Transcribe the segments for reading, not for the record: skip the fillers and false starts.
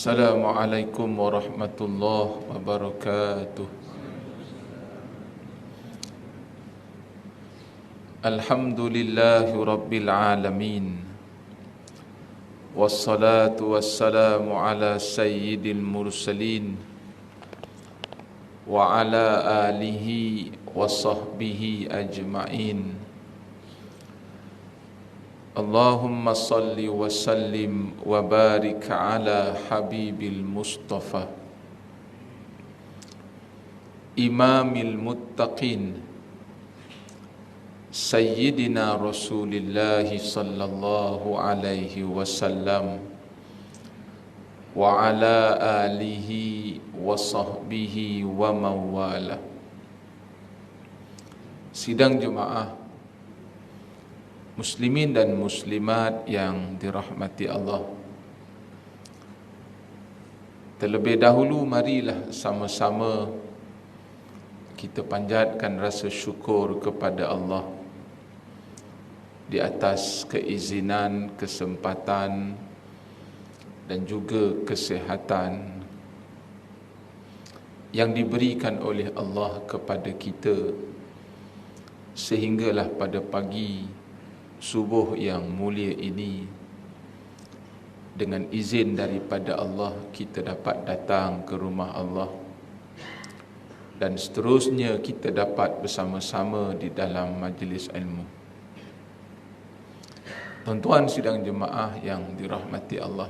Assalamualaikum warahmatullahi wabarakatuh. Alhamdulillahi rabbil alamin. Wassalatu wassalamu ala sayyidil mursalin wa ala alihi wa sahbihi ajma'in. Allahumma salli wa sallim wa barik ala habibil mustafa imamil muttaqin sayyidina rasulillahi sallallahu alaihi wasallam wa ala alihi wa sahbihi wa mawala. Sidang jemaah muslimin dan muslimat yang dirahmati Allah, terlebih dahulu marilah sama-sama kita panjatkan rasa syukur kepada Allah di atas keizinan, kesempatan dan juga kesihatan yang diberikan oleh Allah kepada kita, sehinggalah pada pagi subuh yang mulia ini, dengan izin daripada Allah, kita dapat datang ke rumah Allah dan seterusnya kita dapat bersama-sama di dalam majlis ilmu. Tuan-tuan sidang jemaah yang dirahmati Allah,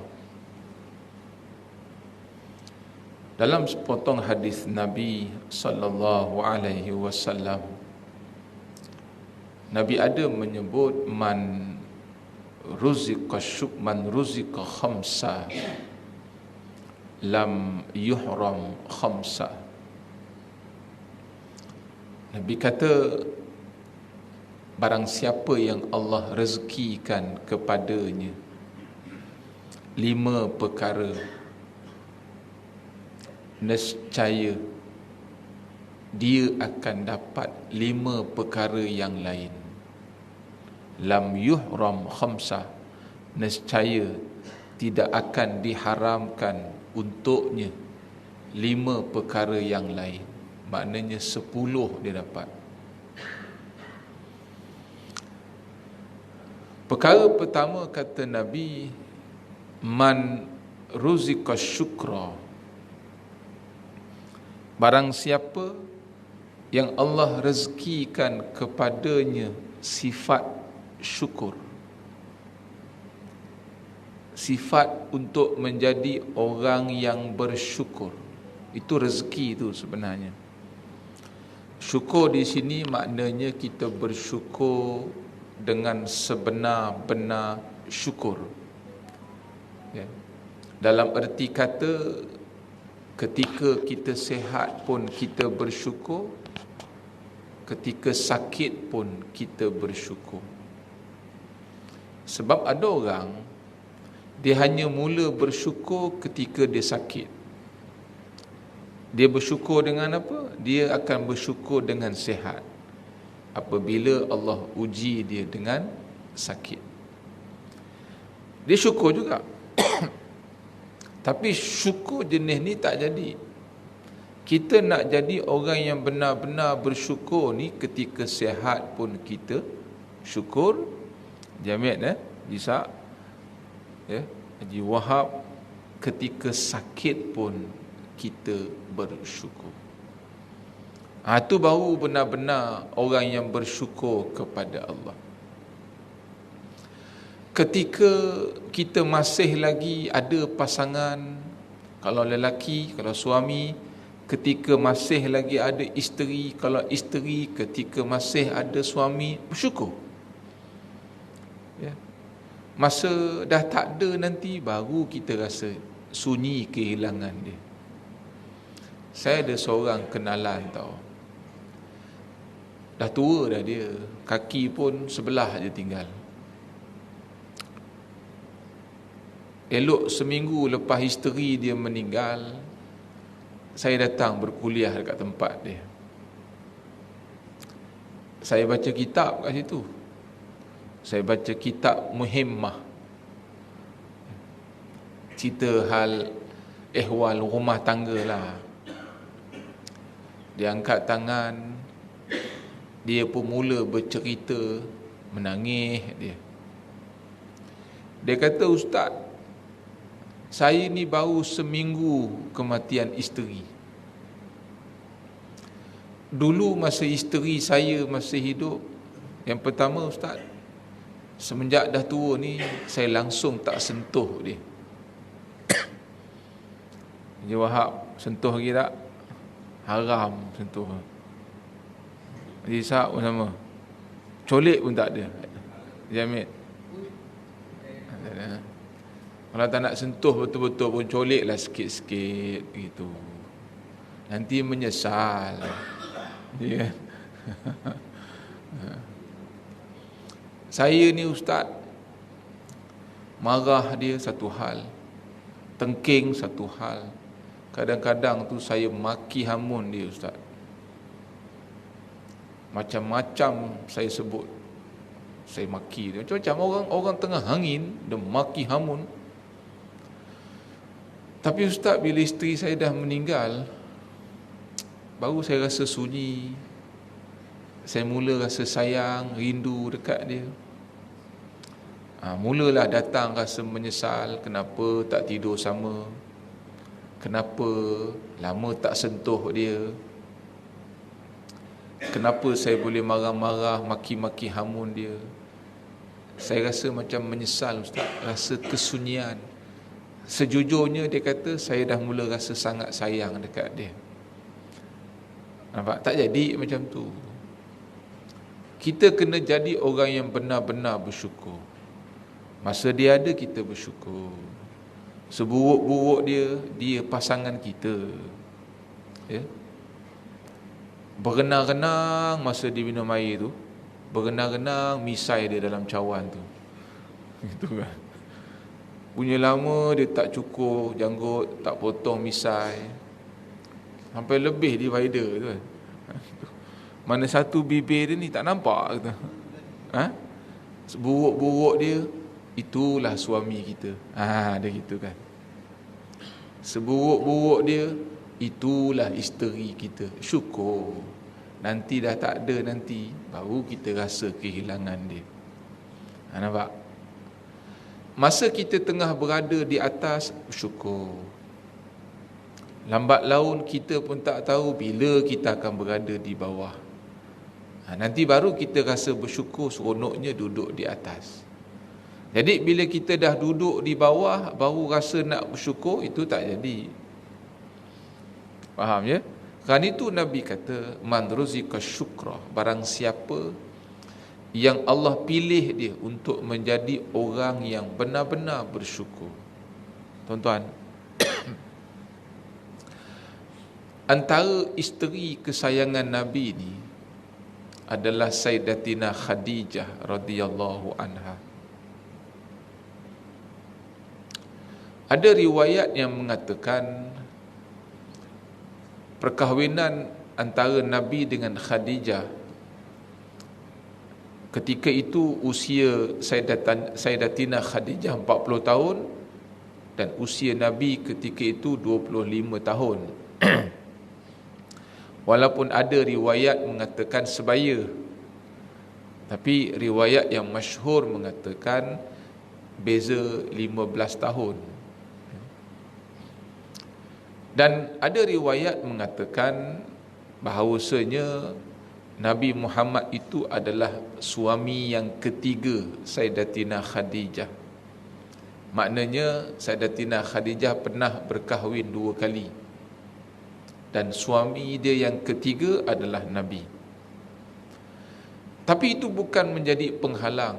dalam sepotong hadis Nabi sallallahu alaihi wasallam, Nabi Adam menyebut man ruzika khamsa lam yuhram khamsa. Nabi kata, barang siapa yang Allah rezekikan kepadanya 5 perkara, nescaya dia akan dapat 5 perkara yang lain. Lam yuhram khamsa, nescaya tidak akan diharamkan untuknya 5 perkara yang lain. Maknanya 10 dia dapat. Perkara pertama kata Nabi, man ruzika syukra, barang siapa yang Allah rezekikan kepadanya sifat syukur, sifat untuk menjadi orang yang bersyukur. Itu rezeki itu sebenarnya. Syukur di sini maknanya kita bersyukur dengan sebenar-benar syukur, ya. Dalam erti kata, ketika kita sihat pun kita bersyukur, ketika sakit pun kita bersyukur. Sebab ada orang, dia hanya mula bersyukur ketika dia sakit. Dia bersyukur dengan apa? Dia akan bersyukur dengan sihat, apabila Allah uji dia dengan sakit. Dia syukur juga. Tapi syukur jenis ni tak jadi. Kita nak jadi orang yang benar-benar bersyukur ni, ketika sihat pun kita syukur. Jamiat Jisak, ya, Haji Wahab, ketika sakit pun kita bersyukur. Itu baru benar-benar orang yang bersyukur kepada Allah. Ketika kita masih lagi ada pasangan, kalau lelaki, kalau suami, ketika masih lagi ada isteri, kalau isteri, ketika masih ada suami, bersyukur. Ya. Masa dah tak ada nanti, baru kita rasa sunyi kehilangan dia. Saya ada seorang kenalan tau, dah tua dah dia, kaki pun sebelah je tinggal. Elok seminggu lepas isteri dia meninggal, saya datang berkuliah dekat tempat dia. Saya baca kitab kat situ. Saya baca kitab Muhimmah, cerita hal ehwal rumah tangga lah. Dia angkat tangan, dia pun mula bercerita, menangis dia. Dia kata, "Ustaz, saya ni baru seminggu kematian isteri. Dulu masa isteri saya masih hidup, yang pertama Ustaz, semenjak dah tua ni saya langsung tak sentuh dia." Haji Wahab, sentuh lagi tak? Haram sentuh. Haji Ishak pun sama. Colik pun tak ada. Jamil. Kalau tak nak sentuh betul-betul pun coliklah sikit-sikit gitu. Nanti menyesal. Ya. Saya ni Ustaz, marah dia satu hal, tengking satu hal. Kadang-kadang tu saya maki hamun dia Ustaz. Macam-macam saya sebut. Saya maki dia. Macam-macam orang tengah hangin, dia maki hamun. Tapi Ustaz, bila isteri saya dah meninggal, baru saya rasa sunyi. Saya mula rasa sayang, rindu dekat dia. Mulalah datang rasa menyesal, kenapa tak tidur sama, kenapa lama tak sentuh dia, kenapa saya boleh marah-marah, maki-maki hamun dia. Saya rasa macam menyesal Ustaz, rasa kesunyian. Sejujurnya dia kata, saya dah mula rasa sangat sayang dekat dia. Nampak? Tak jadi macam tu. Kita kena jadi orang yang benar-benar bersyukur. Masa dia ada, kita bersyukur. Seburuk-buruk dia pasangan kita. Ya? Berenang-renang masa dia minum air tu, berenang-renang misai dia dalam cawan tu. Gitu kan. Punya lama dia tak cukur janggut, tak potong misai. Sampai lebih divider tu kan. Mana satu bibir dia ni tak nampak kata. Seburuk-buruk dia, itulah suami kita. Dia gitu kan. Seburuk-buruk dia, itulah isteri kita. Syukur. Nanti dah tak ada nanti, baru kita rasa kehilangan dia. Nampak? Masa kita tengah berada di atas, syukur. Lambat laun kita pun tak tahu bila kita akan berada di bawah. Nanti baru kita rasa bersyukur, seronoknya duduk di atas. Jadi bila kita dah duduk di bawah, baru rasa nak bersyukur, itu tak jadi. Faham ya? Kerana itu Nabi kata, man ruzika syukra, barang siapa yang Allah pilih dia untuk menjadi orang yang benar-benar bersyukur. Tuan-tuan, antara isteri kesayangan Nabi ni adalah Sayyidatina Khadijah radhiyallahu anha. Ada riwayat yang mengatakan perkahwinan antara Nabi dengan Khadijah ketika itu usia Sayyidatina Khadijah 40 tahun dan usia Nabi ketika itu 25 tahun. Walaupun ada riwayat mengatakan sebaya, tapi riwayat yang masyhur mengatakan beza 15 tahun. Dan ada riwayat mengatakan bahawasanya Nabi Muhammad itu adalah suami yang ketiga Sayyidatina Khadijah. Maknanya Sayyidatina Khadijah pernah berkahwin 2 kali. Dan suami dia yang ketiga adalah Nabi. Tapi itu bukan menjadi penghalang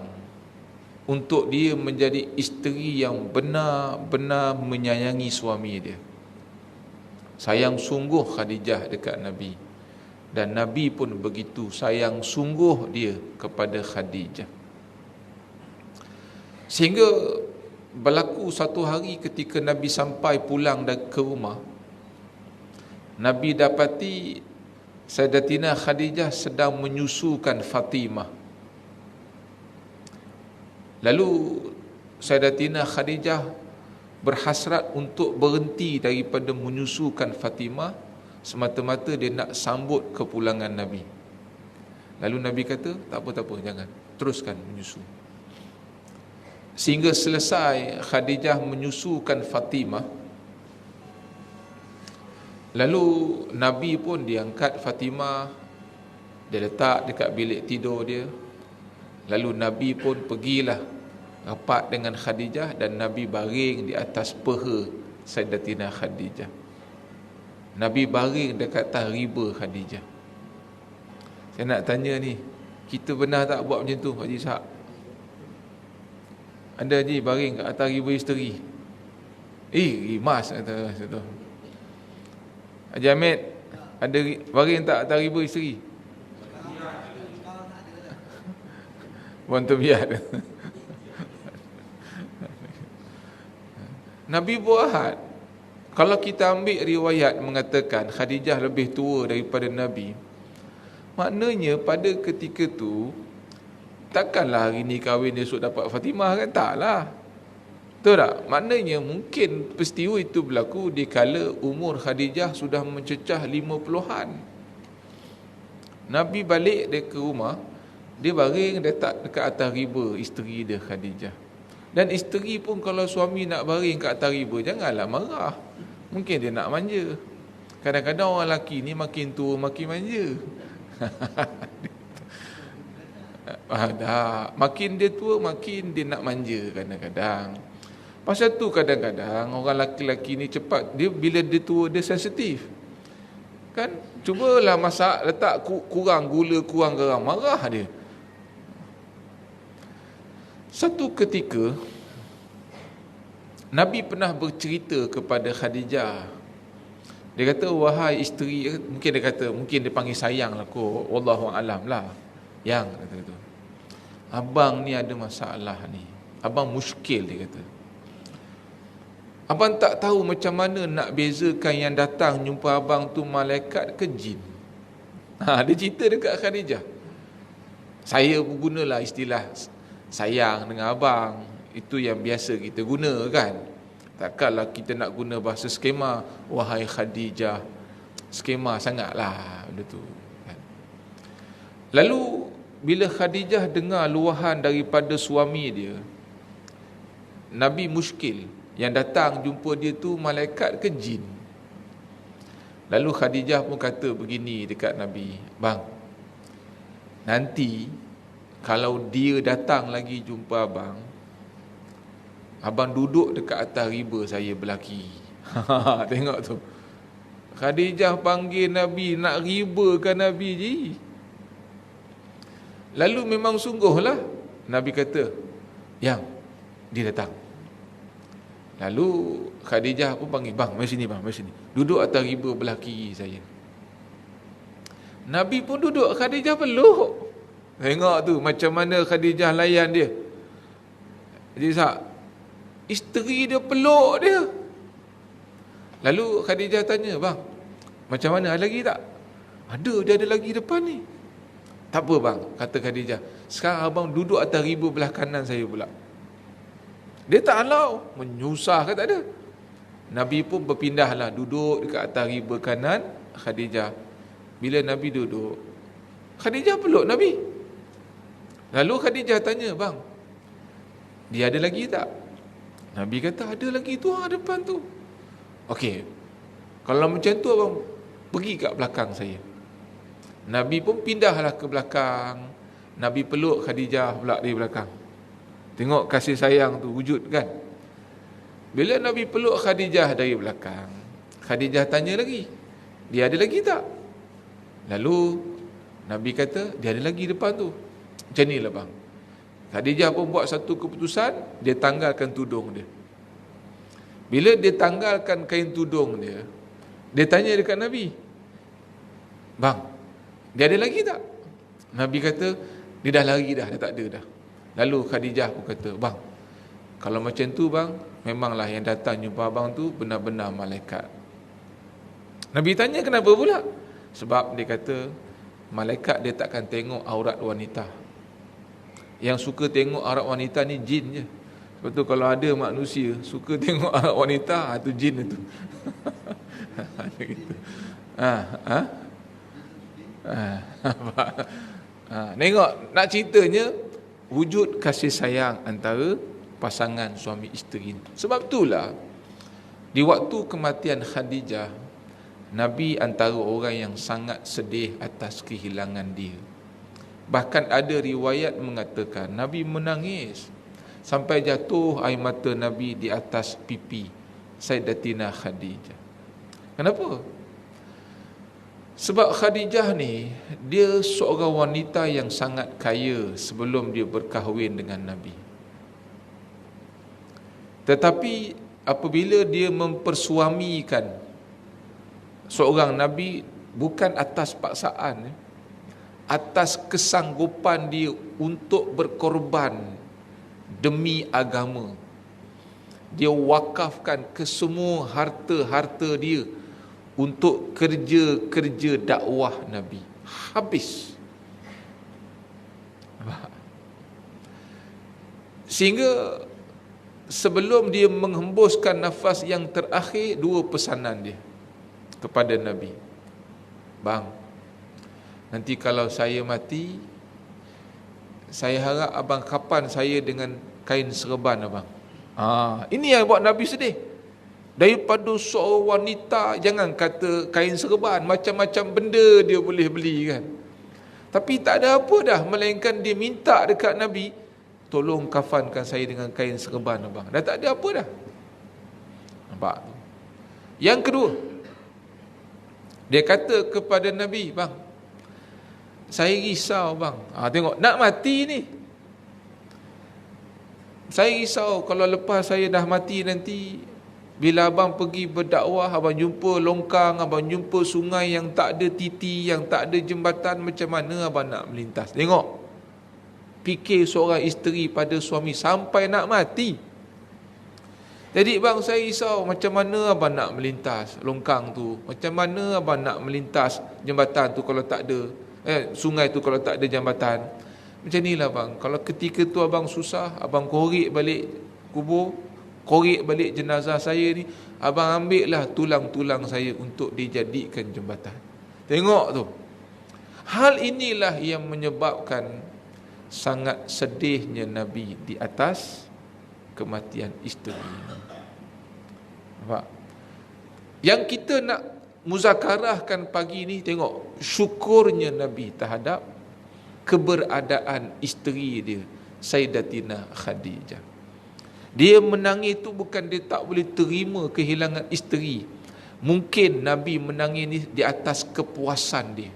untuk dia menjadi isteri yang benar-benar menyayangi suami dia. Sayang sungguh Khadijah dekat Nabi. Dan Nabi pun begitu sayang sungguh dia kepada Khadijah. Sehingga berlaku satu hari ketika Nabi sampai pulang ke rumah, Nabi dapati Sayyidatina Khadijah sedang menyusukan Fatimah. Lalu Sayyidatina Khadijah berhasrat untuk berhenti daripada menyusukan Fatimah, semata-mata dia nak sambut kepulangan Nabi. Lalu Nabi kata, tak apa, jangan, teruskan menyusu. Sehingga selesai Khadijah menyusukan Fatimah, lalu Nabi pun diangkat Fatimah, dia letak dekat bilik tidur dia. Lalu Nabi pun pergilah rapat dengan Khadijah, dan Nabi baring di atas peha Sayyidatina Khadijah. Nabi baring dekat atas riba Khadijah. Saya nak tanya ni, kita pernah tak buat macam tu, Haji Ishak? Ada Haji baring kat atas riba isteri? Rimas atas tu. Haji Hamid, ada baring tak atas riba isteri? Bukan biar. Nabi buat. Kalau kita ambil riwayat mengatakan Khadijah lebih tua daripada Nabi, maknanya pada ketika tu takkanlah hari ni kahwin esok dapat Fatimah, kan? Taklah. Betul tak? Maknanya mungkin peristiwa itu berlaku di kala umur Khadijah sudah mencecah 50-an. Nabi balik dia ke rumah, dia baring letak dekat atas riba isteri dia Khadijah. Dan isteri pun kalau suami nak baring kat atas riba, janganlah marah. Mungkin dia nak manja. Kadang-kadang orang lelaki ni makin tua makin manja. Makin dia tua makin dia nak manja kadang-kadang. Pasal tu kadang-kadang orang lelaki ni cepat, dia bila dia tua dia sensitif. Kan? Cubalah masak, letak kurang gula, kurang garam, marah dia. Satu ketika Nabi pernah bercerita kepada Khadijah. Dia kata, wahai isteri, mungkin dia panggil sayang lah kot, wallahu alam lah. Yang kata tu, abang ni ada masalah ni, abang muskil, dia kata. Abang tak tahu macam mana nak bezakan yang datang jumpa abang tu malaikat ke jin. Dia cerita dekat Khadijah. Saya pun gunalah istilah sayang dengan abang, itu yang biasa kita guna, kan? Takkanlah kita nak guna bahasa skema, wahai Khadijah. Skema sangatlah benda tu, kan? Lalu bila Khadijah dengar luahan daripada suami dia, Nabi muskil, yang datang jumpa dia tu malaikat ke jin. Lalu Khadijah pun kata begini dekat Nabi, bang, nanti kalau dia datang lagi jumpa abang, abang duduk dekat atas riba saya belaki. Tengok tu, Khadijah panggil Nabi, nak ribakan Nabi je. Lalu memang sungguhlah Nabi kata, yang dia datang. Lalu Khadijah pun panggil, bang, mari sini bang, mari sini, duduk atas riba belah kiri saya. Nabi pun duduk, Khadijah peluk. Tengok tu macam mana Khadijah layan dia. Jadi isteri dia peluk dia. Lalu Khadijah tanya, bang, macam mana, ada lagi tak? Dia ada lagi depan ni. Tak apa bang, kata Khadijah, sekarang abang duduk atas riba belah kanan saya pula. Dia tak halau, menyusah ke tak ada. Nabi pun berpindahlah, duduk dekat atas riba kanan Khadijah. Bila Nabi duduk, Khadijah peluk Nabi. Lalu Khadijah tanya, bang, dia ada lagi tak? Nabi kata, ada lagi tu depan tu. Okey, kalau macam tu abang pergi kat belakang saya. Nabi pun pindahlah ke belakang. Nabi peluk Khadijah pula di belakang. Tengok kasih sayang tu wujud, kan? Bila Nabi peluk Khadijah dari belakang, Khadijah tanya lagi, dia ada lagi tak? Lalu Nabi kata, dia ada lagi depan tu. Macam ni lah bang. Khadijah pun buat satu keputusan, dia tanggalkan tudung dia. Bila dia tanggalkan kain tudung dia, dia tanya dekat Nabi, bang, dia ada lagi tak? Nabi kata, dia dah lari dah, dia tak ada dah. Lalu Khadijah pun kata, bang, kalau macam tu bang, memanglah yang datang jumpa abang tu benar-benar malaikat. Nabi tanya, kenapa pula? Sebab dia kata, malaikat dia takkan tengok aurat wanita. Yang suka tengok aurat wanita ni jin je. Sebab tu kalau ada manusia suka tengok wanita, itu jin itu. Ada gitu. Tengok, nak ceritanya wujud kasih sayang antara pasangan suami isteri. Sebab itulah di waktu kematian Khadijah, Nabi antara orang yang sangat sedih atas kehilangan dia. Bahkan ada riwayat mengatakan Nabi menangis sampai jatuh air mata Nabi di atas pipi Sayyidatina Khadijah. Kenapa? Sebab Khadijah ni, dia seorang wanita yang sangat kaya sebelum dia berkahwin dengan Nabi. Tetapi apabila dia mempersuamikan seorang Nabi, bukan atas paksaan, atas kesanggupan dia untuk berkorban demi agama. Dia wakafkan kesemua harta-harta dia untuk kerja-kerja dakwah Nabi. Habis. Sehingga sebelum dia menghembuskan nafas yang terakhir, dua pesanan dia kepada Nabi. Bang, nanti kalau saya mati, saya harap abang kapan saya dengan kain serban abang. Ini yang buat Nabi sedih. Daripada seorang wanita, jangan kata kain serban, macam-macam benda dia boleh beli kan. Tapi tak ada apa dah, melainkan dia minta dekat Nabi, tolong kafankan saya dengan kain serban abang. Dah tak ada apa dah. Nampak? Yang kedua, dia kata kepada Nabi, bang, saya risau bang. Tengok, nak mati ni. Saya risau kalau lepas saya dah mati nanti, bila abang pergi berdakwah, abang jumpa longkang, abang jumpa sungai yang tak ada titi, yang tak ada jembatan, macam mana abang nak melintas? Tengok, fikir seorang isteri pada suami sampai nak mati. Jadi bang, saya risau macam mana abang nak melintas longkang tu, macam mana abang nak melintas jembatan tu kalau tak ada, sungai tu kalau tak ada jambatan. Macam inilah bang, kalau ketika tu abang susah, abang korek balik kubur, korek balik jenazah saya ni, abang ambil lah tulang-tulang saya untuk dijadikan jembatan. Tengok tu. Hal inilah yang menyebabkan sangat sedihnya Nabi di atas kematian isteri. Nampak? Yang kita nak muzakarahkan pagi ni, tengok syukurnya Nabi terhadap keberadaan isteri dia, Sayyidatina Khadijah. Dia menangis tu bukan dia tak boleh terima kehilangan isteri. Mungkin Nabi menangis ni di atas kepuasan dia.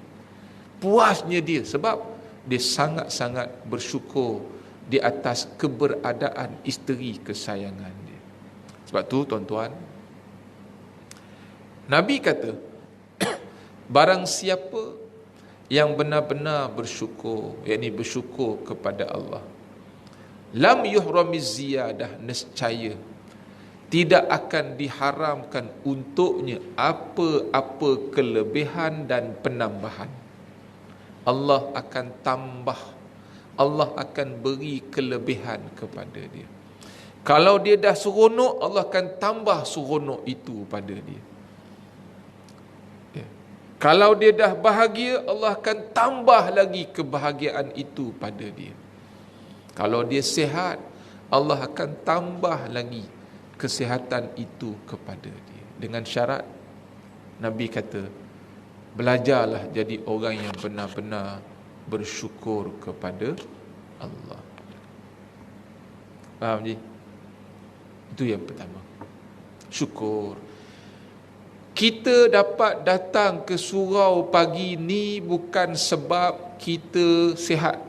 Puasnya dia sebab dia sangat-sangat bersyukur di atas keberadaan isteri kesayangan dia. Sebab tu tuan-tuan, Nabi kata, barang siapa yang benar-benar bersyukur, yakni bersyukur kepada Allah, lam yuhramiz ziyadah, nescaya tidak akan diharamkan untuknya apa-apa kelebihan dan penambahan. Allah akan tambah, Allah akan beri kelebihan kepada dia. Kalau dia dah seronok, Allah akan tambah seronok itu pada dia. Kalau dia dah bahagia, Allah akan tambah lagi kebahagiaan itu pada dia. Kalau dia sihat, Allah akan tambah lagi kesihatan itu kepada dia. Dengan syarat, Nabi kata, belajarlah jadi orang yang benar-benar bersyukur kepada Allah. Faham je? Itu yang pertama. Syukur. Kita dapat datang ke surau pagi ni bukan sebab kita sihat,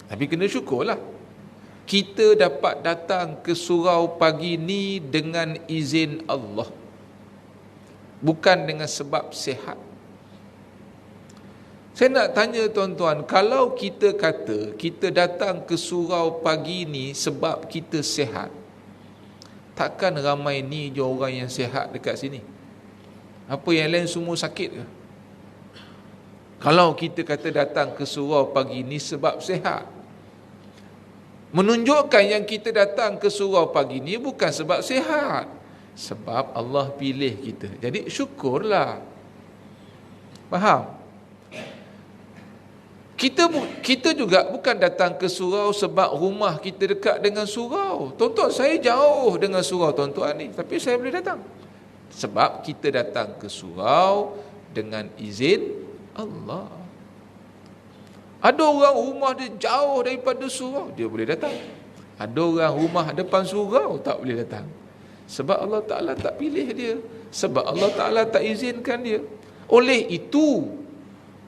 tapi kena syukurlah. Kita dapat datang ke surau pagi ni dengan izin Allah, bukan dengan sebab sihat. Saya nak tanya tuan-tuan, kalau kita kata kita datang ke surau pagi ni sebab kita sihat, takkan ramai ni je orang yang sihat dekat sini? Apa yang lain semua sakit ke? Kalau kita kata datang ke surau pagi ni sebab sihat, Menunjukkan yang kita datang ke surau pagi ni bukan sebab sihat, sebab Allah pilih kita. Jadi syukurlah. Faham? Kita juga bukan datang ke surau sebab rumah kita dekat dengan surau. Tuan-tuan, saya jauh dengan surau tuan-tuan ni, tapi saya boleh datang. Sebab kita datang ke surau dengan izin Allah. Ada orang rumah dia jauh daripada surau, dia boleh datang. Ada orang rumah depan surau, tak boleh datang. Sebab Allah Ta'ala tak pilih dia. Sebab Allah Ta'ala tak izinkan dia. Oleh itu,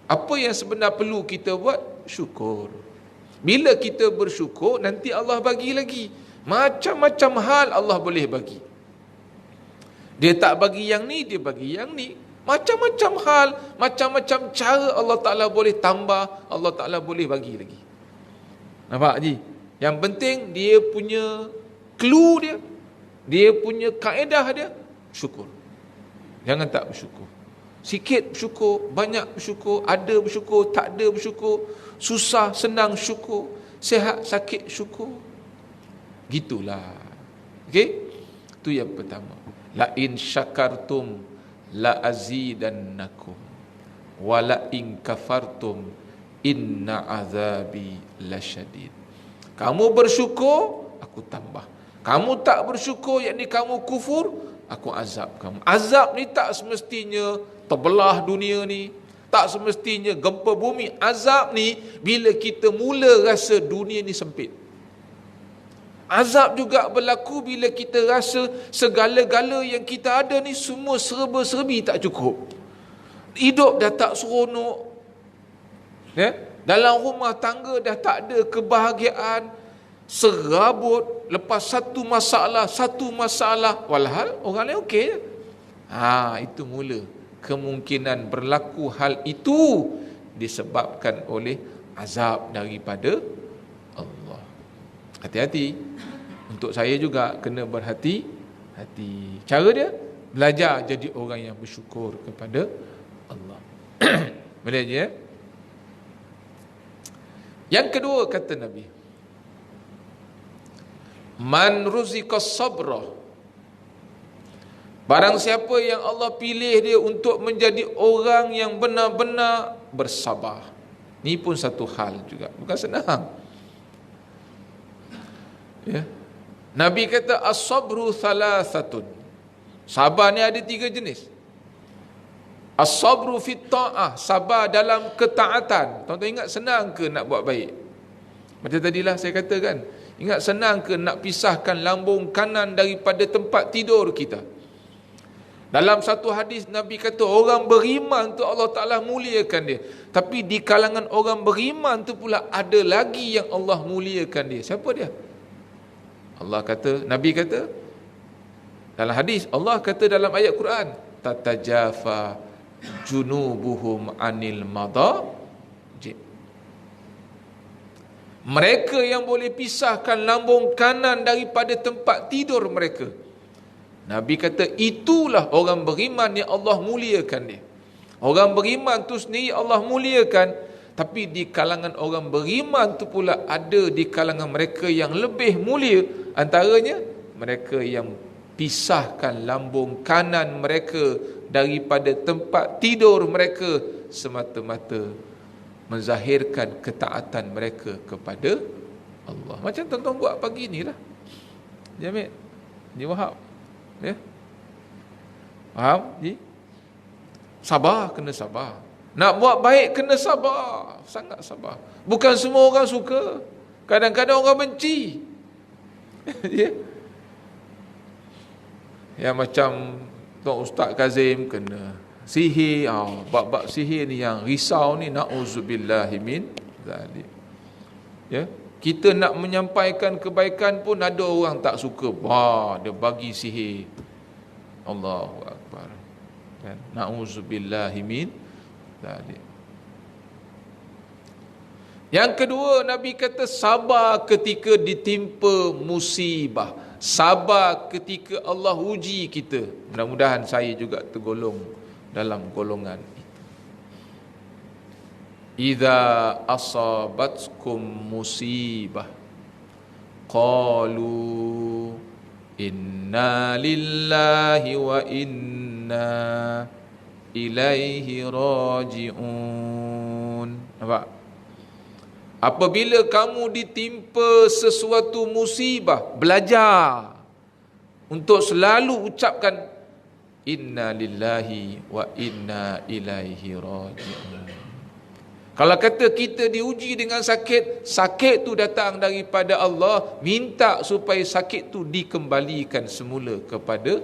apa yang sebenar perlu kita buat? Syukur. Bila kita bersyukur, nanti Allah bagi lagi. Macam-macam hal Allah boleh bagi. Dia tak bagi yang ni, dia bagi yang ni. Macam-macam hal, macam-macam cara Allah Ta'ala boleh tambah, Allah Ta'ala boleh bagi lagi. Nampak Haji? Yang penting dia punya clue dia punya kaedah dia, syukur. Jangan tak bersyukur. Sikit bersyukur, banyak bersyukur, ada bersyukur, tak ada bersyukur, susah, senang syukur, sihat, sakit syukur. Gitulah. Okey? Itu yang pertama. La in syakartum la azidannakum wa la in kafartum inna azabi lasyadid. Kamu bersyukur, aku tambah. Kamu tak bersyukur, yakni kamu kufur, aku azab kamu. Azab ni tak semestinya terbelah dunia ni, tak semestinya gempa bumi. Azab ni bila kita mula rasa dunia ni sempit. Azab juga berlaku bila kita rasa segala-gala yang kita ada ni semua serba-serbi tak cukup. Hidup dah tak seronok, ya? Dalam rumah tangga dah tak ada kebahagiaan, serabut, lepas satu masalah, walhal orang lain okey je. Itu mula kemungkinan berlaku hal itu disebabkan oleh azab daripada Allah. Hati-hati. Untuk saya juga kena berhati-hati. Cara dia, belajar jadi orang yang bersyukur kepada Allah. Boleh je, ya? Yang kedua kata Nabi, man ruziqas sabra, barang siapa yang Allah pilih dia untuk menjadi orang yang benar-benar bersabar. Ini pun satu hal juga, bukan senang. Ya. Nabi kata as-sabru thalathatun. Sabar ni ada 3 jenis. As-sabru fit ta'ah, sabar dalam ketaatan. Tuan-tuan ingat senang ke nak buat baik? Macam tadilah saya katakan, ingat senang ke nak pisahkan lambung kanan daripada tempat tidur kita? Dalam satu hadis Nabi kata orang beriman tu Allah Ta'ala muliakan dia. Tapi di kalangan orang beriman tu pula ada lagi yang Allah muliakan dia. Siapa dia? Allah kata, Nabi kata dalam hadis, Allah kata dalam ayat Quran, tatajafa junubuhum anil madaji. Mereka yang boleh pisahkan lambung kanan daripada tempat tidur mereka. Nabi kata itulah orang beriman yang Allah muliakan dia. Orang beriman tu sendiri Allah muliakan, tapi di kalangan orang beriman tu pula ada di kalangan mereka yang lebih mulia, antaranya mereka yang pisahkan lambung kanan mereka daripada tempat tidur mereka semata-mata menzahirkan ketaatan mereka kepada Allah. Macam tuan-tuan buat pagi ni lah. Jamil, Ji Wahab, ya? Faham? Ji? Sabar, kena sabar. Nak buat baik kena sabar, sangat sabar. Bukan semua orang suka, kadang-kadang orang benci. Ya? Yang macam Tuan Ustaz Kazim kena sihir, bab-bab sihir ni yang risau ni, na'udzubillahi min zalik. Ya, kita nak menyampaikan kebaikan pun ada orang tak suka. Dia bagi sihir. Allahu akbar. Kan? Na'udzubillahi min zalik. Yang kedua, Nabi kata sabar ketika ditimpa musibah. Sabar ketika Allah uji kita. Mudah-mudahan saya juga tergolong dalam golongan itu. Idza asabatkum musibah qalu inna lillahi wa inna ilaihi raji'un. Nampak? Apabila kamu ditimpa sesuatu musibah, belajar untuk selalu ucapkan inna lillahi wa inna ilaihi raji'un. Kalau kata kita diuji dengan sakit, sakit tu datang daripada Allah, minta supaya sakit tu dikembalikan semula kepada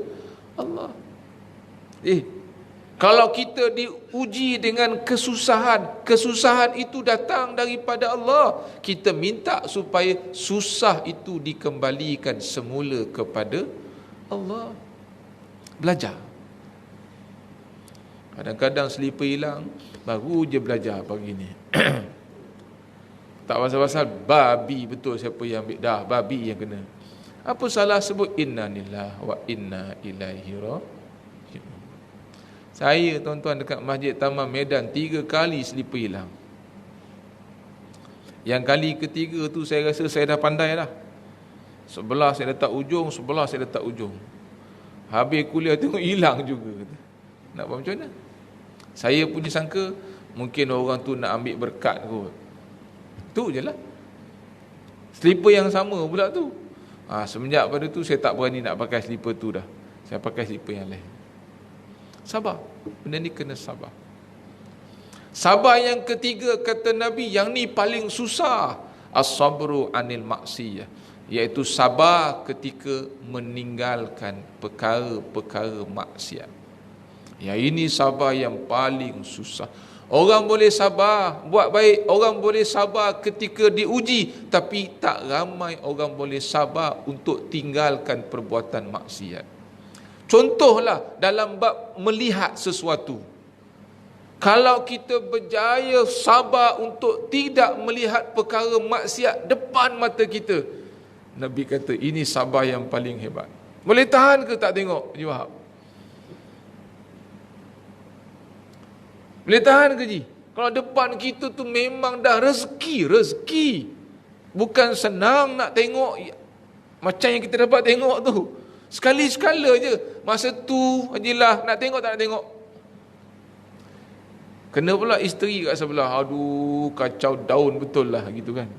Allah. Kalau kita diuji dengan kesusahan, kesusahan itu datang daripada Allah, kita minta supaya susah itu dikembalikan semula kepada Allah. Belajar. Kadang-kadang selipar hilang, baru je belajar pagi ni. Tak pasal-pasal babi betul siapa yang ambil. Dah, babi yang kena. Apa salah sebut inna lillahi wa inna ilaihi raji'un. Saya tuan-tuan dekat Masjid Taman Medan 3 kali selipar hilang. Yang kali ketiga tu saya rasa saya dah pandai dah. Sebelah saya letak ujung, sebelah saya letak ujung. Habis kuliah tengok hilang juga. Nak buat macam mana? Saya punya sangka mungkin orang tu nak ambil berkat kot. Tu je lah. Selipar yang sama pula tu. Semenjak pada tu saya tak berani nak pakai selipar tu dah. Saya pakai selipar yang lain. Sabar. Benda ni kena sabar. Sabar yang ketiga kata Nabi, yang ni paling susah. As-sabru anil maksiyah, iaitu sabar ketika meninggalkan perkara-perkara maksiat. Yang ini sabar yang paling susah. Orang boleh sabar buat baik, orang boleh sabar ketika diuji, tapi tak ramai orang boleh sabar untuk tinggalkan perbuatan maksiat. Contohlah dalam bab melihat sesuatu. Kalau kita berjaya sabar untuk tidak melihat perkara maksiat depan mata kita, Nabi kata ini sabar yang paling hebat. Boleh tahan ke tak tengok? Jawab. Boleh tahan ke Ji? Kalau depan kita tu memang dah rezeki. Bukan senang nak tengok macam yang kita dapat tengok tu. Sekali-sekala je. Masa tu ajalah nak tengok tak nak tengok. Kena pula isteri kat sebelah. Aduh, kacau daun betul lah gitu kan.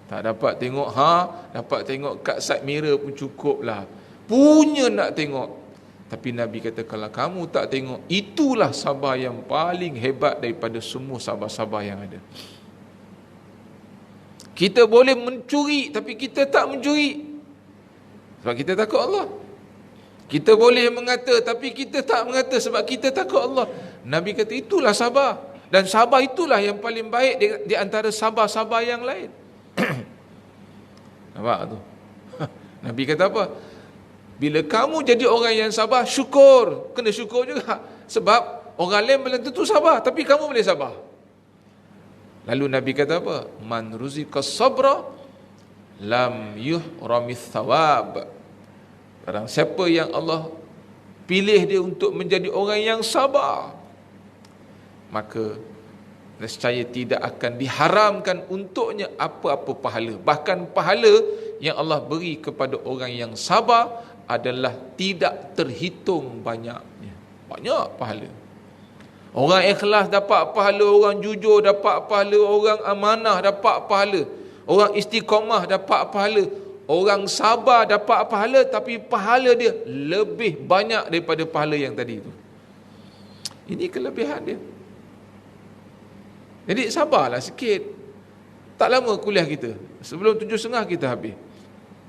Tak dapat tengok dapat tengok kat side mirror pun cukup lah. Punya nak tengok. Tapi Nabi kata kalau kamu tak tengok, itulah sabar yang paling hebat daripada semua sabar-sabar yang ada. Kita boleh mencuri tapi kita tak mencuri. Sebab kita takut Allah. Kita boleh mengata tapi kita tak mengata sebab kita takut Allah. Nabi kata itulah sabar. Dan sabar itulah yang paling baik di antara sabar-sabar yang lain. Nampak tu? Nabi kata apa? Bila kamu jadi orang yang sabar, syukur. Kena syukur juga. Sebab orang lain belum tentu sabar, tapi kamu boleh sabar. Lalu Nabi kata apa? Man ruziqas sabra lam yuhramis thawab. Barang siapa yang Allah pilih dia untuk menjadi orang yang sabar, maka nescaya tidak akan diharamkan untuknya apa-apa pahala. Bahkan pahala yang Allah beri kepada orang yang sabar adalah tidak terhitung banyaknya. Banyak pahala. Orang ikhlas dapat pahala, orang jujur dapat pahala, orang amanah dapat pahala, orang istiqamah dapat pahala, orang sabar dapat pahala, tapi pahala dia lebih banyak daripada pahala yang tadi itu. Ini kelebihan dia. Jadi sabarlah sikit. Tak lama kuliah kita. Sebelum 7.30 kita habis.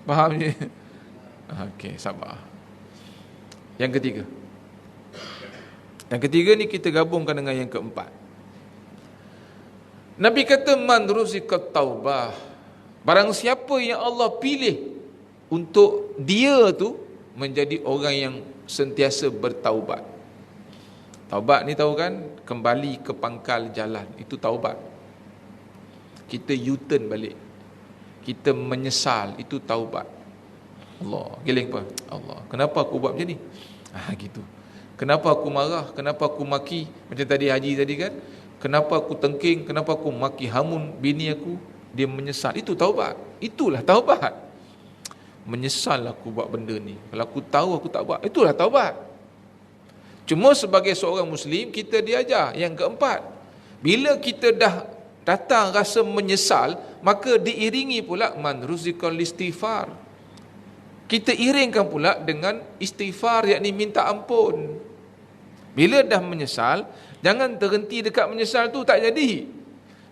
Faham je? Okey, sabar. Yang ketiga. Yang ketiga ni kita gabungkan dengan yang keempat. Nabi kata man ruziqat taubah. Barang siapa yang Allah pilih untuk dia tu menjadi orang yang sentiasa bertaubat. Taubat ni tahu kan? Kembali ke pangkal jalan. Itu taubat. Kita U-turn balik. Kita menyesal. Itu taubat. Allah. Giling apa? Allah. Kenapa aku buat macam ni? Gitu. Kenapa aku marah? Kenapa aku maki? Macam tadi Haji tadi kan? Kenapa aku tengking? Kenapa aku maki hamun bini aku? Dia menyesal. Itu taubat. Itulah taubat. Menyesal aku buat benda ni. Kalau aku tahu aku tak buat. Itulah taubat. Cuma sebagai seorang Muslim, kita diajar. Yang keempat, bila kita dah datang rasa menyesal, maka diiringi pula man ruzikal istighfar. Kita iringkan pula dengan istighfar, yakni minta ampun. Bila dah menyesal, jangan terhenti dekat menyesal tu, tak jadi.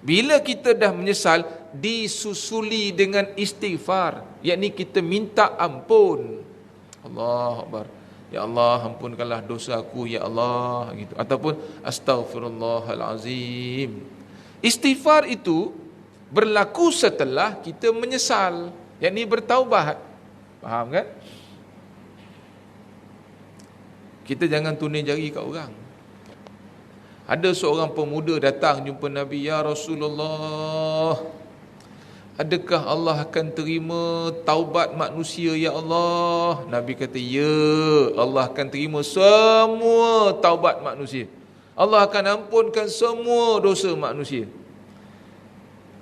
Bila kita dah menyesal, disusuli dengan istighfar, yakni kita minta ampun. Allahu Akbar. Ya Allah, ampunkanlah dosa aku, ya Allah, gitu. Ataupun astaghfirullahalazim. Istighfar itu berlaku setelah kita menyesal, yakni bertaubat. Faham kan? Kita jangan tuning jari kat orang. Ada seorang pemuda datang jumpa Nabi, ya Rasulullah, adakah Allah akan terima taubat manusia, ya Allah? Nabi kata, ya, Allah akan terima semua taubat manusia. Allah akan ampunkan semua dosa manusia.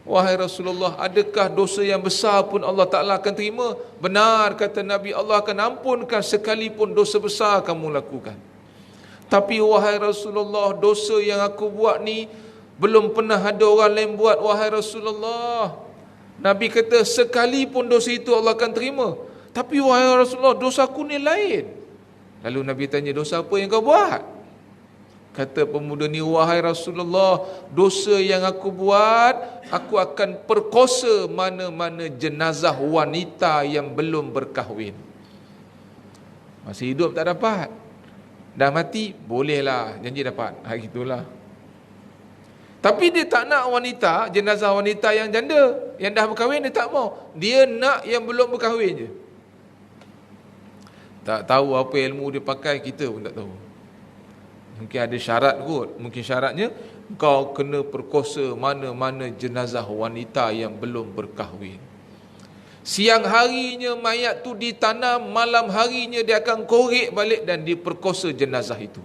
Wahai Rasulullah, adakah dosa yang besar pun Allah Ta'ala akan terima? Benar, kata Nabi, Allah akan ampunkan sekalipun dosa besar kamu lakukan. Tapi wahai Rasulullah, dosa yang aku buat ni belum pernah ada orang lain buat, wahai Rasulullah. Nabi kata, sekalipun dosa itu Allah akan terima. Tapi wahai Rasulullah, dosa aku ni lain. Lalu Nabi tanya, dosa apa yang kau buat? Kata pemuda ni, wahai Rasulullah, dosa yang aku buat, aku akan perkosa mana-mana jenazah wanita yang belum berkahwin. Masih hidup tak dapat, dah mati bolehlah janji dapat. Gitulah. Tapi dia tak nak wanita, jenazah wanita yang janda, yang dah berkahwin dia tak mau. Dia nak yang belum berkahwin je. Tak tahu apa ilmu dia pakai, kita pun tak tahu. Mungkin ada syarat kot. Mungkin syaratnya kau kena perkosa mana-mana jenazah wanita yang belum berkahwin. Siang harinya mayat tu ditanam, malam harinya dia akan korek balik dan diperkosa jenazah itu.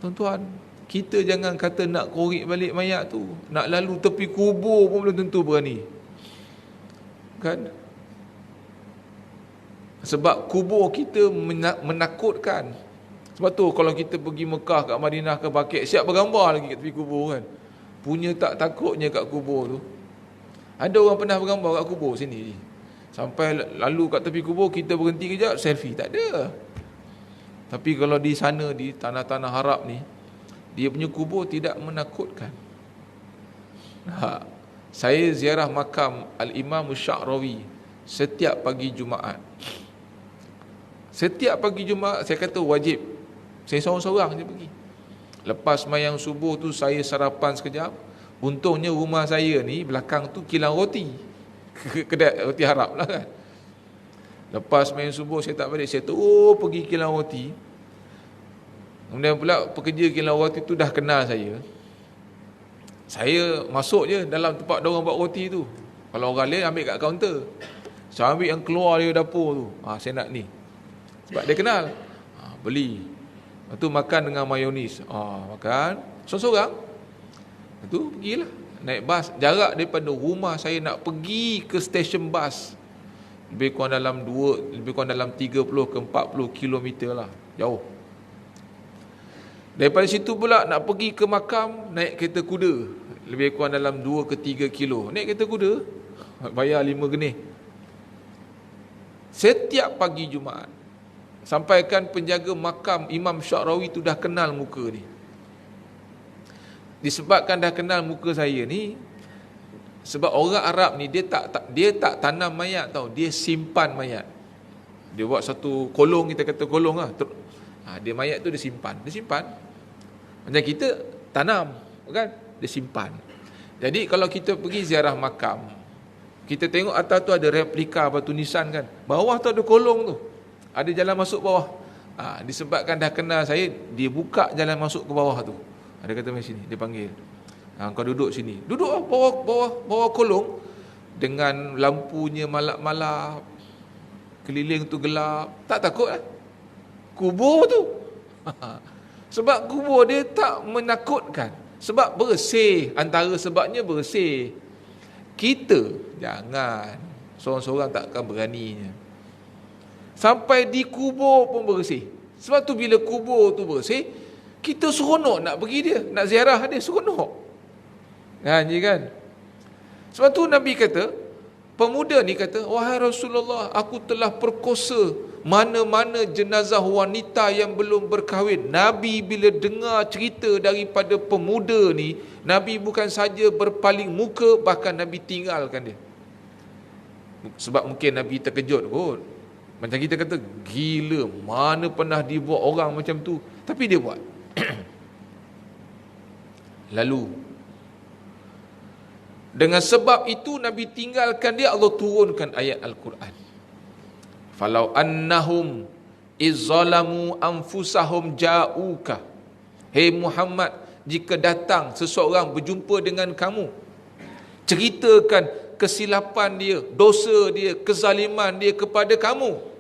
Tuan-tuan, kita jangan kata nak korek balik mayat tu, nak lalu tepi kubur pun belum tentu berani. Kan? Sebab kubur kita menakutkan. Sebab tu kalau kita pergi Mekah, kat Madinah ke Baqi', siap bergambar lagi kat tepi kubur kan. Punya tak takutnya kat kubur tu. Ada orang pernah bergambar kat kubur sini. Sampai lalu kat tepi kubur, kita berhenti kejap, selfie. Tak ada. Tapi kalau di sana, di tanah-tanah Arab ni, dia punya kubur tidak menakutkan. Saya ziarah makam Al-Imam Sya'rawi setiap pagi Jumaat. Setiap pagi Jumaat saya kata wajib. Saya seorang-seorang je pergi. Lepas mayang subuh tu saya sarapan sekejap. Untungnya rumah saya ni belakang tu kilang roti. Kedai roti Arab lah kan. Lepas mayang subuh saya tak balik, saya terus pergi kilang roti. Kemudian pula pekerja kilang roti tu dah kenal saya. Saya masuk je dalam tempat diorang buat roti tu. Kalau orang lain ambil kat kaunter, saya ambil yang keluar dari dapur tu. Saya nak ni. Sebab dia kenal. Beli. Lepas tu makan dengan mayonis. Makan. Seorang-seorang. Lepas tu pergilah. Naik bas. Jarak daripada rumah saya nak pergi ke stesen bas, lebih kurang dalam 30 ke 40 kilometer lah. Jauh. Daripada situ pula nak pergi ke makam, naik kereta kuda. Lebih kurang dalam 2 ke 3 kilo. Naik kereta kuda, bayar 5 genih. Setiap pagi Jumaat. Sampaikan penjaga makam Imam Sya'rawi tu dah kenal muka ni. Disebabkan dah kenal muka saya ni, sebab orang Arab ni dia tak tanam mayat tau, dia simpan mayat. Dia buat satu kolong, kita kata kolong lah. Dia mayat tu dia simpan. Macam kita tanam kan, dia simpan. Jadi kalau kita pergi ziarah makam, kita tengok atas tu ada replika batu nisan kan, bawah tu ada kolong tu, ada jalan masuk bawah. Disebabkan dah kenal saya, dia buka jalan masuk ke bawah tu. Dia kata mari sini, dia panggil. Kau duduk sini. Duduk bawah kolong dengan lampunya malap-malap. Keliling tu gelap. Tak takut lah. Kubur tu. Sebab kubur dia tak menakutkan. Sebab bersih. Antara sebabnya bersih. Kita jangan. Seorang-seorang tak akan beraninya. Sampai di kubur pun bersih. Sebab tu bila kubur tu bersih, kita seronok nak pergi dia, nak ziarah dia, seronok. Kan? Sebab tu Nabi kata, pemuda ni kata, wahai Rasulullah, aku telah perkosa mana-mana jenazah wanita yang belum berkahwin. Nabi bila dengar cerita daripada pemuda ni, Nabi bukan saja berpaling muka, bahkan Nabi tinggalkan dia. Sebab mungkin Nabi terkejut kot. Macam kita kata, gila, mana pernah dibuat orang macam tu. Tapi dia buat. Lalu, dengan sebab itu Nabi tinggalkan dia, Allah turunkan ayat Al-Quran. Falau annahum izzalamu anfusahum ja'uka. Hei Muhammad, jika datang seseorang berjumpa dengan kamu, ceritakan kesilapan dia, dosa dia, kezaliman dia kepada kamu.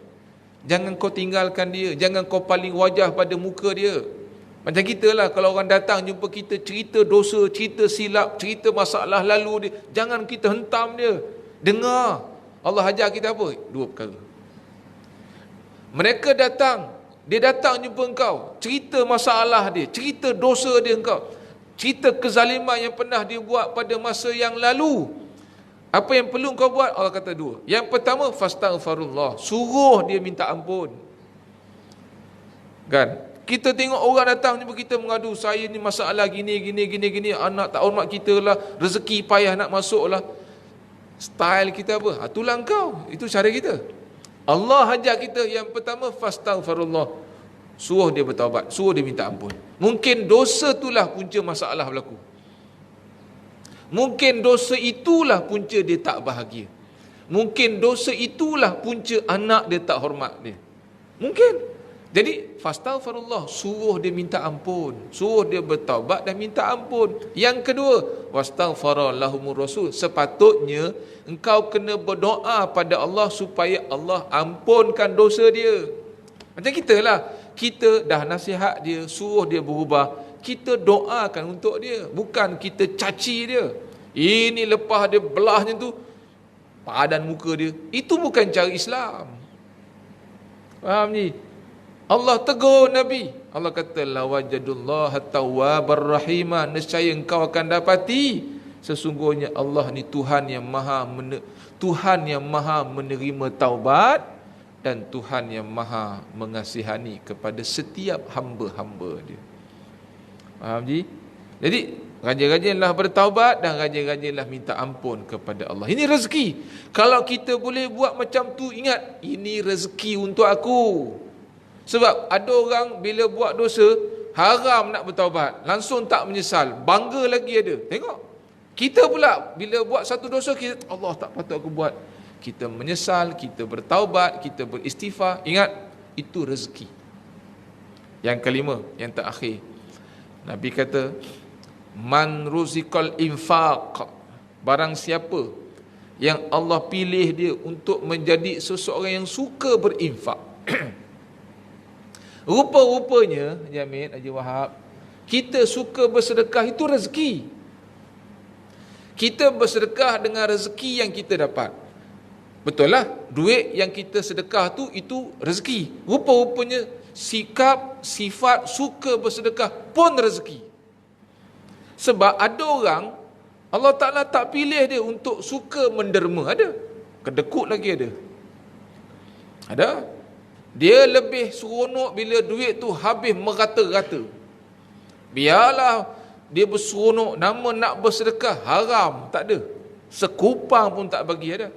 Jangan kau tinggalkan dia, jangan kau paling wajah pada muka dia. Macam kita lah, kalau orang datang jumpa kita, cerita dosa, cerita silap, cerita masalah lalu dia, jangan kita hentam dia. Dengar, Allah ajar kita apa? Dua perkara. Mereka datang, dia datang jumpa engkau, cerita masalah dia, cerita dosa dia engkau, cerita kezaliman yang pernah dia buat pada masa yang lalu. Apa yang perlu kau buat? Allah kata dua. Yang pertama, fastaghfirullah, suruh dia minta ampun. Kan? Kita tengok orang datang jumpa kita mengadu, saya ni masalah gini, anak tak hormat kita lah, rezeki payah nak masuk lah. Style kita apa? Itulah engkau, itu cara kita. Allah ajar kita yang pertama, fastaghfirullah, suruh dia bertaubat, suruh dia minta ampun. Mungkin dosa itulah punca masalah berlaku. Mungkin dosa itulah punca dia tak bahagia. Mungkin dosa itulah punca anak dia tak hormat dia. Mungkin. Jadi fastaghfirullah, suruh dia minta ampun, suruh dia bertaubat dan minta ampun. Yang kedua, wastaghfara lahumur rasul, sepatutnya engkau kena berdoa pada Allah supaya Allah ampunkan dosa dia. Macam kita lah, kita dah nasihat dia, suruh dia berubah, kita doakan untuk dia, bukan kita caci dia. Ini lepas dia belahnya tu, padan muka dia. Itu bukan cara Islam. Faham ni? Allah tegur Nabi. Allah kata, la wajadullah tawwabar rahimah, nescaya engkau akan dapati sesungguhnya Allah ni Tuhan yang maha menerima taubat dan Tuhan yang maha mengasihani kepada setiap hamba-hamba dia. Faham ji? Jadi rajin-rajinlah bertaubat dan rajin-rajinlah minta ampun kepada Allah. Ini rezeki. Kalau kita boleh buat macam tu, ingat, ini rezeki untuk aku. Sebab ada orang bila buat dosa, haram nak bertaubat, langsung tak menyesal, bangga lagi ada. Tengok, kita pula bila buat satu dosa, kita, Allah tak patut aku buat, kita menyesal, kita bertaubat, kita beristighfar. Ingat, itu rezeki. Yang kelima, yang terakhir, Nabi kata, man ruzikal infaq, barang siapa yang Allah pilih dia untuk menjadi seseorang yang suka berinfak. Rupa-rupanya, Jamil, Haji Wahab, kita suka bersedekah, itu rezeki. Kita bersedekah dengan rezeki yang kita dapat. Betul lah, duit yang kita sedekah tu, itu rezeki. Rupa-rupanya sikap, sifat suka bersedekah pun rezeki. Sebab ada orang, Allah Ta'ala tak pilih dia untuk suka menderma. Ada. Kedekut lagi ada. Ada. Dia lebih seronok bila duit tu habis merata-rata. Biarlah dia berseronok, nama nak bersedekah, haram, tak ada. Sekupang pun tak bagi, ada.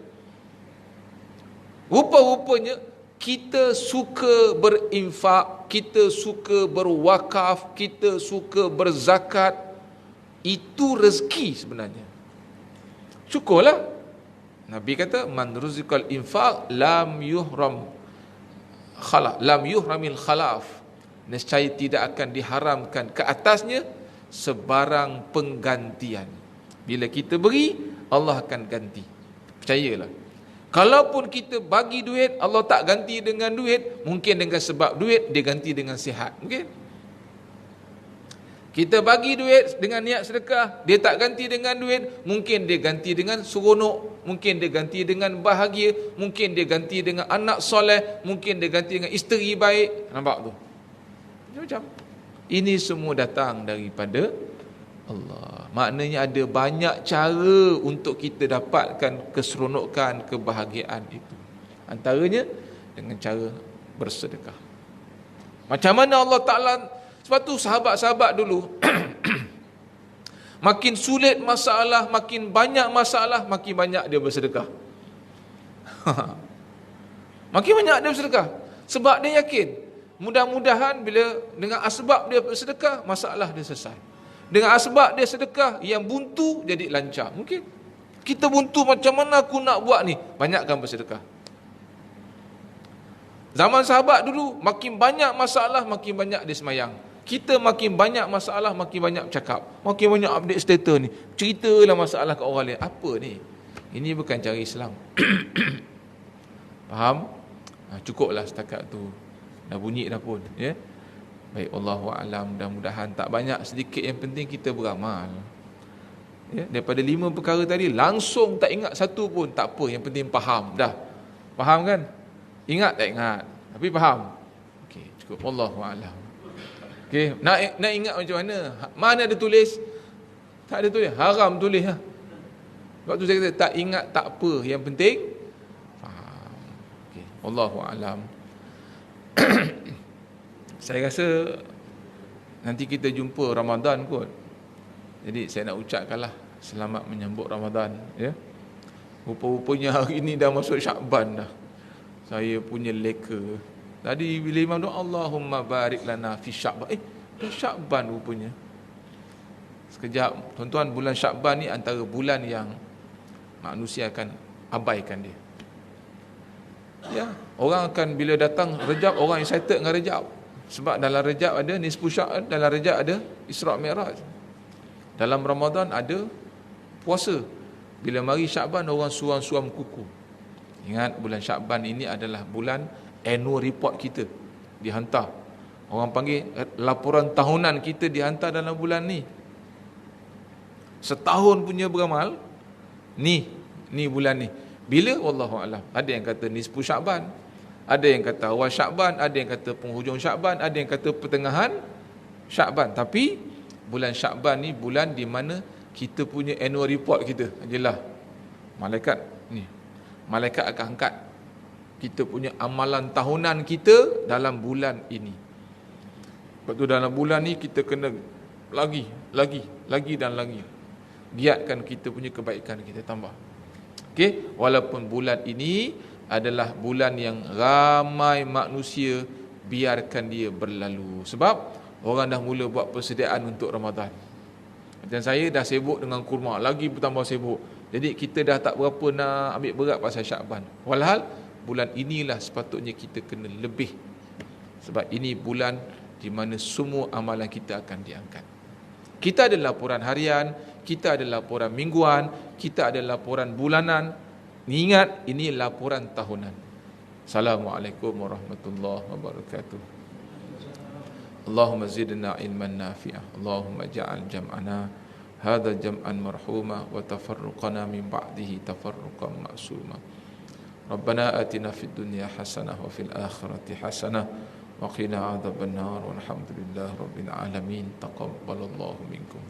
Rupa-rupanya kita suka berinfak, kita suka berwakaf, kita suka berzakat. Itu rezeki sebenarnya. Syukurlah. Nabi kata, man ruzikal infaq lam yuhram khalaf, lam yuhramil khalaf, nescaya tidak akan diharamkan ke atasnya sebarang penggantian. Bila kita beri, Allah akan ganti. Percayalah. Kalaupun kita bagi duit, Allah tak ganti dengan duit, mungkin dengan sebab duit dia ganti dengan sihat. Mungkin kita bagi duit dengan niat sedekah, dia tak ganti dengan duit, mungkin dia ganti dengan seronok. mungkin dia ganti dengan bahagia, mungkin dia ganti dengan anak soleh, mungkin dia ganti dengan isteri baik. Nampak tu? Macam-macam. Ini semua datang daripada Allah. Maknanya ada banyak cara untuk kita dapatkan keseronokan, kebahagiaan itu. Antaranya dengan cara bersedekah. Macam mana Allah Ta'ala, sebab tu sahabat-sahabat dulu makin sulit masalah, makin banyak masalah, makin banyak dia bersedekah. Makin banyak dia bersedekah. Sebab dia yakin, mudah-mudahan bila dengan asbab dia bersedekah, masalah dia selesai. Dengan asbab dia sedekah, yang buntu jadi lancar. Mungkin kita buntu, macam mana aku nak buat ni? Banyakkan bersedekah. Zaman sahabat dulu, makin banyak masalah, makin banyak dia semayang. Kita makin banyak masalah, makin banyak bercakap, makin banyak update status ni, ceritalah masalah kat orang lain. Apa ni? Ini bukan cara Islam. Faham? Cukuplah setakat tu. Dah bunyi dah pun, ya. Baik, Allahu a'lam. Mudah-mudahan tak banyak, sedikit, yang penting kita beramal. Ya, daripada 5 perkara tadi langsung tak ingat satu pun tak apa, yang penting faham dah. Faham kan? Ingat tak ingat, tapi faham. Okey, cukup. Allahu a'lam. Okey, nak ingat macam mana? Mana ada tulis? Tak ada tulis. Haram tulis lah. Sebab tu saya kata tak ingat tak apa, yang penting faham. Okey, wallahu a'lam. Saya rasa nanti kita jumpa Ramadan kot. Jadi saya nak ucapkanlah selamat menyambut Ramadan, ya. Rupa-rupanya hari ini dah masuk Syakban dah. Saya punya leka. Tadi bila imam doa, Allahumma barik lana fi Syakban. Dah Syakban rupanya. Sekejap, tuan-tuan, bulan Syakban ni antara bulan yang manusia akan abaikan dia. Ya, orang akan bila datang Rejab, orang excited dengan Rejab. Sebab dalam Rejab ada nisfu Sya'ban, dalam Rejab ada Isra' Mi'raj. Dalam Ramadan ada puasa. Bila mari Syakban, orang suam-suam kuku. Ingat, bulan Syakban ini adalah bulan annual report kita dihantar. Orang panggil laporan tahunan kita dihantar dalam bulan ni. Setahun punya beramal ni bulan ni. Bila? Wallahu a'lam. Ada yang kata nisfu Syakban, ada yang kata awal Syakban, ada yang kata penghujung Syakban, ada yang kata pertengahan Syakban. Tapi bulan Syakban ni bulan di mana kita punya annual report kita. Jelah malaikat ni, malaikat akan angkat kita punya amalan tahunan kita dalam bulan ini. Sebab tu dalam bulan ni kita kena lagi dan lagi giatkan kita punya kebaikan kita tambah. Okey, walaupun bulan ini adalah bulan yang ramai manusia biarkan dia berlalu. Sebab orang dah mula buat persediaan untuk Ramadan. Macam saya dah sibuk dengan kurma, lagi bertambah sibuk. Jadi kita dah tak berapa nak ambil berat pasal Syakban. Walhal bulan inilah sepatutnya kita kena lebih. Sebab ini bulan di mana semua amalan kita akan diangkat. Kita ada laporan harian, kita ada laporan mingguan, kita ada laporan bulanan. Ingat, ini laporan tahunan. Assalamualaikum warahmatullahi wabarakatuh. Allahumma zidna ilman nafi'ah. Allahumma ja'al jam'ana hadha jam'an marhuma wa tafarruqana min ba'dihi tafarruqan ma'suma. Rabbana atina fid dunya hasanah wa fil akhirati hasanah wa qina adzabannar walhamdulillahi rabbil alamin. Taqabbalallahu minkum.